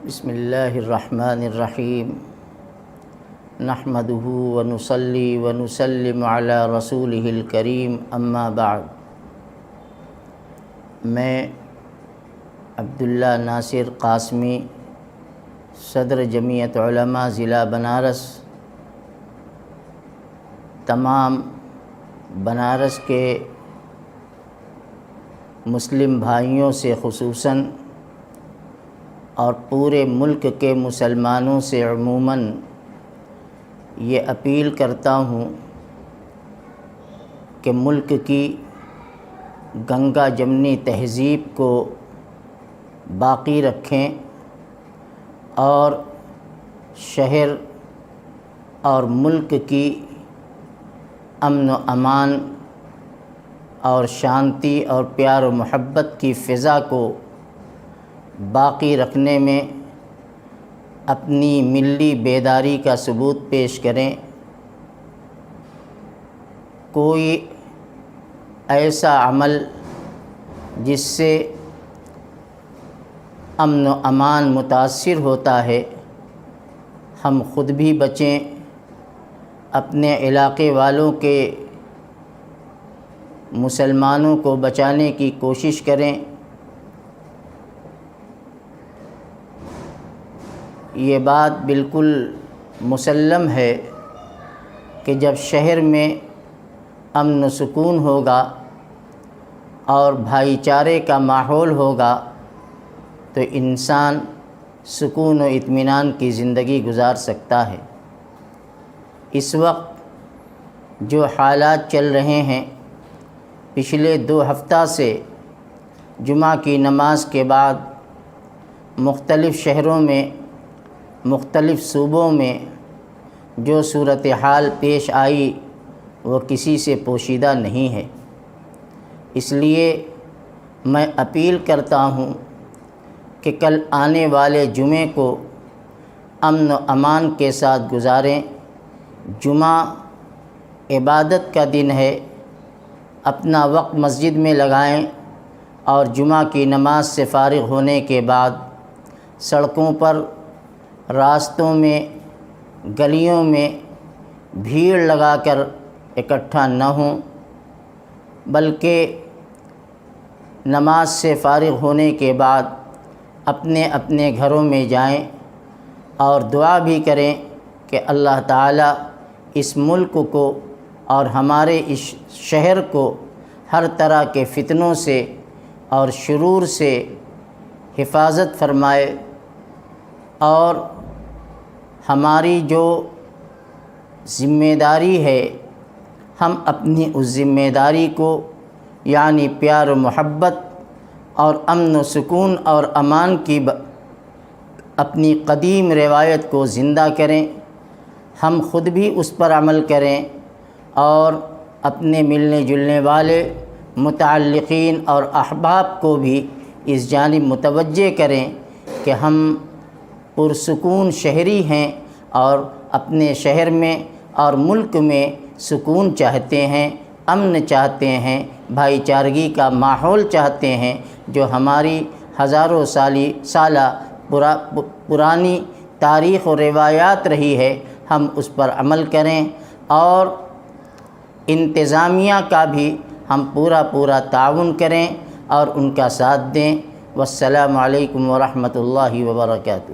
بسم اللہ الرحمن الرحیم نحمدہ ونصلی ونسلم علی رسولہ الکریم اما بعد۔ میں عبداللہ ناصر قاسمی، صدر جمعیت علماء ضلع بنارس، تمام بنارس کے مسلم بھائیوں سے خصوصاً اور پورے ملک کے مسلمانوں سے عموماً یہ اپیل کرتا ہوں کہ ملک کی گنگا جمنی تہذیب کو باقی رکھیں اور شہر اور ملک کی امن و امان اور شانتی اور پیار و محبت کی فضا کو باقی رکھنے میں اپنی ملی بیداری کا ثبوت پیش کریں۔ کوئی ایسا عمل جس سے امن و امان متاثر ہوتا ہے، ہم خود بھی بچیں، اپنے علاقے والوں کے مسلمانوں کو بچانے کی کوشش کریں۔ یہ بات بالکل مسلم ہے کہ جب شہر میں امن و سکون ہوگا اور بھائی چارے کا ماحول ہوگا تو انسان سکون و اطمینان کی زندگی گزار سکتا ہے۔ اس وقت جو حالات چل رہے ہیں، پچھلے 2 ہفتہ سے جمعہ کی نماز کے بعد مختلف شہروں میں، مختلف صوبوں میں جو صورتحال پیش آئی وہ کسی سے پوشیدہ نہیں ہے۔ اس لیے میں اپیل کرتا ہوں کہ کل آنے والے جمعے کو امن و امان کے ساتھ گزاریں۔ جمعہ عبادت کا دن ہے، اپنا وقت مسجد میں لگائیں اور جمعہ کی نماز سے فارغ ہونے کے بعد سڑکوں پر، راستوں میں، گلیوں میں بھیڑ لگا کر اکٹھا نہ ہوں، بلکہ نماز سے فارغ ہونے کے بعد اپنے اپنے گھروں میں جائیں اور دعا بھی کریں کہ اللہ تعالیٰ اس ملک کو اور ہمارے اس شہر کو ہر طرح کے فتنوں سے اور شرور سے حفاظت فرمائے، اور ہماری جو ذمہ داری ہے ہم اپنی اس ذمہ داری کو یعنی پیار و محبت اور امن و سکون اور امان کی اپنی قدیم روایت کو زندہ کریں، ہم خود بھی اس پر عمل کریں اور اپنے ملنے جلنے والے متعلقین اور احباب کو بھی اس جانب متوجہ کریں کہ ہم پرسکون شہری ہیں اور اپنے شہر میں اور ملک میں سکون چاہتے ہیں، امن چاہتے ہیں، بھائی چارگی کا ماحول چاہتے ہیں، جو ہماری ہزاروں سالہ پرانی تاریخ و روایات رہی ہے، ہم اس پر عمل کریں اور انتظامیہ کا بھی ہم پورا تعاون کریں اور ان کا ساتھ دیں۔ والسلام علیکم ورحمۃ اللہ وبرکاتہ۔